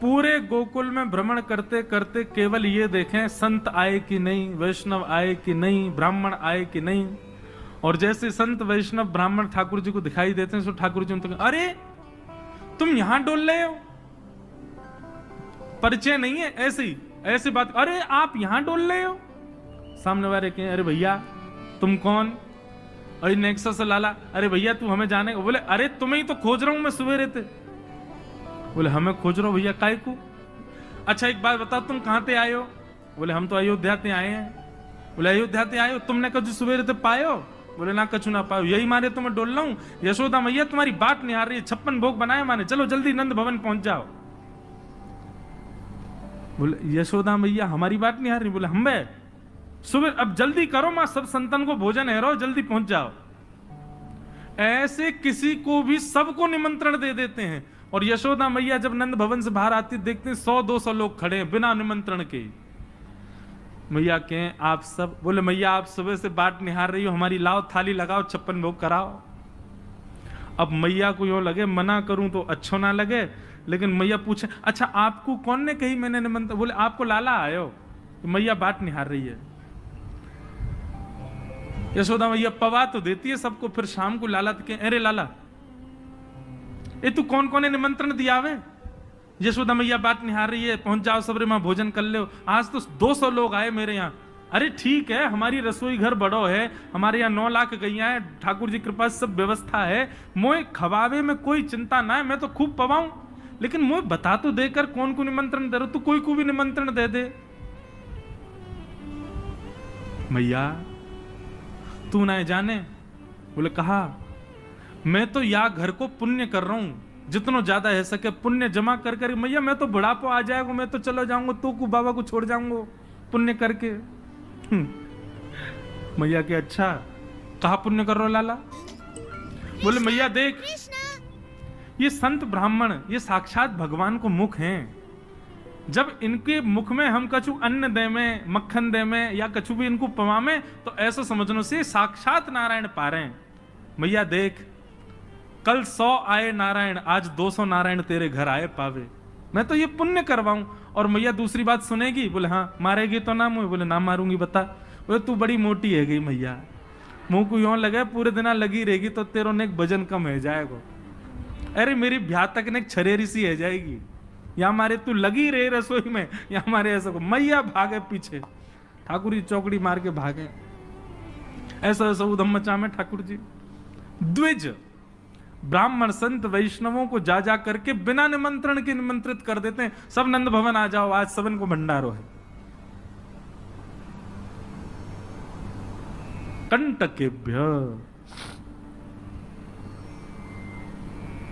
पूरे गोकुल में भ्रमण करते करते केवल ये देखें संत आए कि नहीं, वैष्णव आए कि नहीं, ब्राह्मण आए कि नहीं। और जैसे संत वैष्णव ब्राह्मण ठाकुर जी को दिखाई देते हैं, तो ठाकुर जी उनको, अरे तुम यहां डोल रहे हो, परिचय नहीं है, ऐसी बात, अरे आप यहां डोल रहे हो। सामने वाले कहें, अरे भैया तुम कौन? अरे नेक्सस लाला, अरे भैया तू हमें जाने, बोले अरे तुम्हें ही तो खोज रहा हूं मैं सवेरे से। बोले हमें खोज रहा हो भैया, काय को? अच्छा एक बात बताओ, तुम कहां से आए हो? बोले हम तो अयोध्या से आए हैं। बोले अयोध्या से आए हो, तुमने कभी सवेरे से पायो? बोले ना कछु ना पायो, यही मारे तो मैं डोल रहा हूं। यशोदा मैया तुम्हारी बात नहीं आ रही है, 56 भोग बनाए माने, चलो जल्दी नंद भवन पहुंच जाओ। बोले यशोदा मैया हमारी बात नहीं आ रही। बोले हम बे सुबह, अब जल्दी करो मां, सब संतन को भोजन है, रहो जल्दी पहुंच जाओ। ऐसे किसी को भी सबको निमंत्रण दे देते हैं। और यशोदा मैया जब नंद भवन से बाहर आती देखते हैं 100-200 लोग खड़े हैं बिना निमंत्रण के। मैया कहें आप सब, बोले मैया आप सुबह से बात निहार रही हो हमारी, लाओ थाली लगाओ 56 भोग कराओ। अब मैया को यूं लगे मना करूं तो अच्छो ना लगे, लेकिन मैया पूछे अच्छा आपको कौन ने कही मैंने निमंत्रण? बोले आपको लाला आयो। तो मैया बात निहार रही है। यशोदा मैया पवा तो देती है सबको, फिर शाम को लाला के, अरे लाला ए तू कौन कौन ने निमंत्रण दिया वे? यशोदा मैया बात निहार रही है, पहुंच जाओ सबरे मां भोजन कर लो, आज तो 200 लोग आए मेरे यहाँ। अरे ठीक है, हमारी रसोई घर बड़ो है, हमारे यहाँ 9 लाख गैया है, ठाकुर जी कृपा सब व्यवस्था है, मोए खवावे में कोई चिंता ना है, मैं तो खूब पवाऊं, लेकिन मोए बता तो देकर कौन को निमंत्रण दे रहा, तू कोई को भी निमंत्रण दे दे। मैया तू ना जाने। बोले कहा मैं तो या घर को पुण्य कर रहा हूं, जितना ज्यादा है सके पुण्य जमा कर कर। मैया मैं तो बुढ़ापा आ जाएगा, मैं तो चला जाऊंगा, तो को बाबा को छोड़ जाऊंगा पुण्य करके। मैया के अच्छा कहा पुण्य कर रहा हो लाला? बोले मैया देख ये संत ब्राह्मण ये साक्षात भगवान को मुख हैं, जब इनके मुख में हम कछु अन्न दे में, मक्खन दे में, या कछु भी इनको पवा में, तो ऐसा समझनो से साक्षात नारायण पा रहे हैं। मैया देख कल 100 आए नारायण, आज 200 नारायण तेरे घर आए पावे, मैं तो ये पुण्य करवाऊं। और मैया दूसरी बात सुनेगी? बोले हाँ। मारेगी तो ना मुझे? बोले ना मारूंगी। बता। बोले तू बड़ी मोटी है गई मैया, मुंह को यूं लगे पूरे दिन लगी रहेगी तो तेरो ने एक वजन कम है जाएगा। अरे मेरी ब्याह तक ने एक छरेरी सी है जाएगी, या हमारे तू लगी रहे रसोई में, या हमारे ऐसा को। मैया भागे पीछे, ठाकुर जी चौकड़ी मार के भागे। ऐसा ऐसा उधम मचा में ठाकुर जी द्विज ब्राह्मण संत वैष्णवों को जा जा करके बिना निमंत्रण के निमंत्रित कर देते हैं। सब नंद भवन आ जाओ, आज सबन को भंडारो है। कंटकेभ्य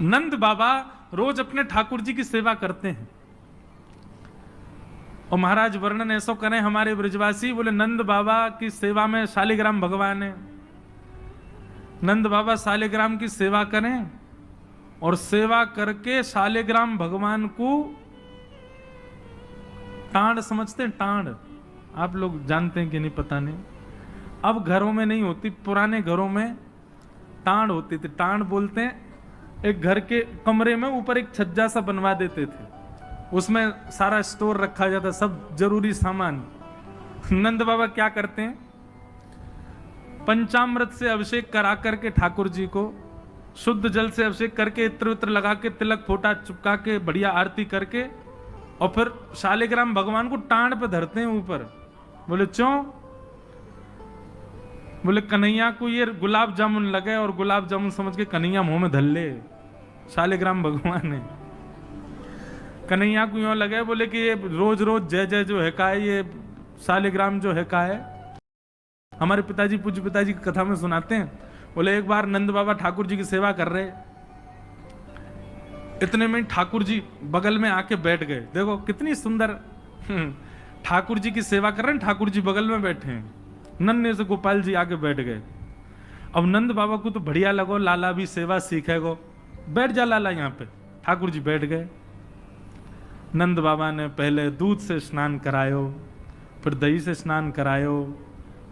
नंद बाबा रोज अपने ठाकुर जी की सेवा करते हैं। और महाराज वर्णन ऐसा करें हमारे ब्रजवासी, बोले नंद बाबा की सेवा में शालिग्राम भगवान है। नंद बाबा शालिग्राम की सेवा करें और सेवा करके शालिग्राम भगवान को टांड समझते हैं। टांड आप लोग जानते हैं कि नहीं पता नहीं, अब घरों में नहीं होती, पुराने घरों में टांड होती थी। टांड बोलते हैं एक घर के कमरे में ऊपर एक छज्जा सा बनवा देते थे, उसमें सारा स्टोर रखा जाता, सब जरूरी सामान। नंद बाबा क्या करते हैं, पंचामृत से अभिषेक करा करके ठाकुर जी को, शुद्ध जल से अभिषेक करके, इत्र वित्र लगा के, तिलक फोटा चुपका के, बढ़िया आरती करके, और फिर शालिग्राम भगवान को टांड पे धरते हैं ऊपर। बोले क्यों? बोले कन्हैया को ये गुलाब जामुन लगे और गुलाब जामुन समझ के कन्हैया मुंह में धर ले। शालिग्राम भगवान है, कन्हैया को यूं लगे बोले कि ये रोज रोज जय जय जो है का है, ये शालिग्राम जो है का है। हमारे पिताजी पूज्य पिताजी की कथा में सुनाते हैं, बोले एक बार नंद बाबा ठाकुर जी की सेवा कर रहे, इतने में ठाकुर जी बगल में आके बैठ गए। देखो कितनी सुंदर, ठाकुर जी की सेवा कर रहे हैं, ठाकुर जी बगल में बैठे हैं, नन्हे से गोपाल जी आके बैठ गए। अब नंद बाबा को तो बढ़िया लगो, लाला भी सेवा सीखेगो, बैठ जा लाला यहाँ पे। ठाकुर जी बैठ गए। नंद बाबा ने पहले दूध से स्नान करायो, फिर दही से स्नान करायो,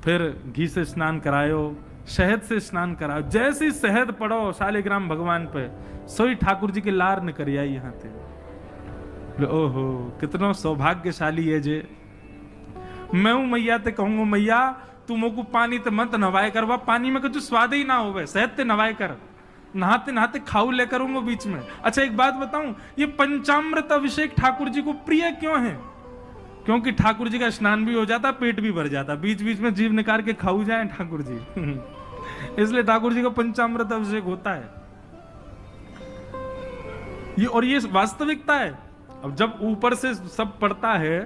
फिर घी से स्नान करायो, शहद से स्नान करायो। जैसी शहद पड़ो शालिग्राम भगवान पे, सोई ठाकुर जी की लार निकल आई यहाँ थे। बोले ओहो कितना सौभाग्यशाली है जे, मैं हूं मैया ते कहूंगा मैया तू मोको पानी ते मत नवाए कर, वह पानी में कुछ स्वाद ही ना होवे, सहज ते नवाए कर, नहाते नहाते खाऊ ले करूंगा बीच में। अच्छा एक बात बताऊं, ये पंचामृत अभिषेक ठाकुर जी को प्रिय क्यों है? क्योंकि ठाकुर जी का स्नान भी हो जाता, पेट भी भर जाता, बीच बीच में जीव निकाल के खाऊ जाए ठाकुर जी इसलिए ठाकुर जी का पंचामृत अभिषेक होता है ये, और ये वास्तविकता है। अब जब ऊपर से सब पड़ता है,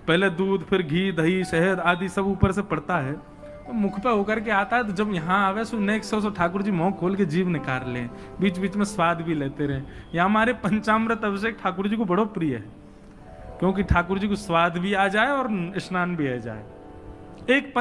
पहले दूध फिर घी दही शहद आदि सब ऊपर से पड़ता है, तो मुख पे होकर के आता है, तो जब यहाँ आवे so next so Thakur ji मुंह खोल के जीव निकाल लें, बीच बीच में स्वाद भी लेते रहे। यहाँ हमारे पंचामृत अभिषेक ठाकुर जी को बड़ो प्रिय है, क्योंकि ठाकुर जी को स्वाद भी आ जाए और स्नान भी आ जाए। एक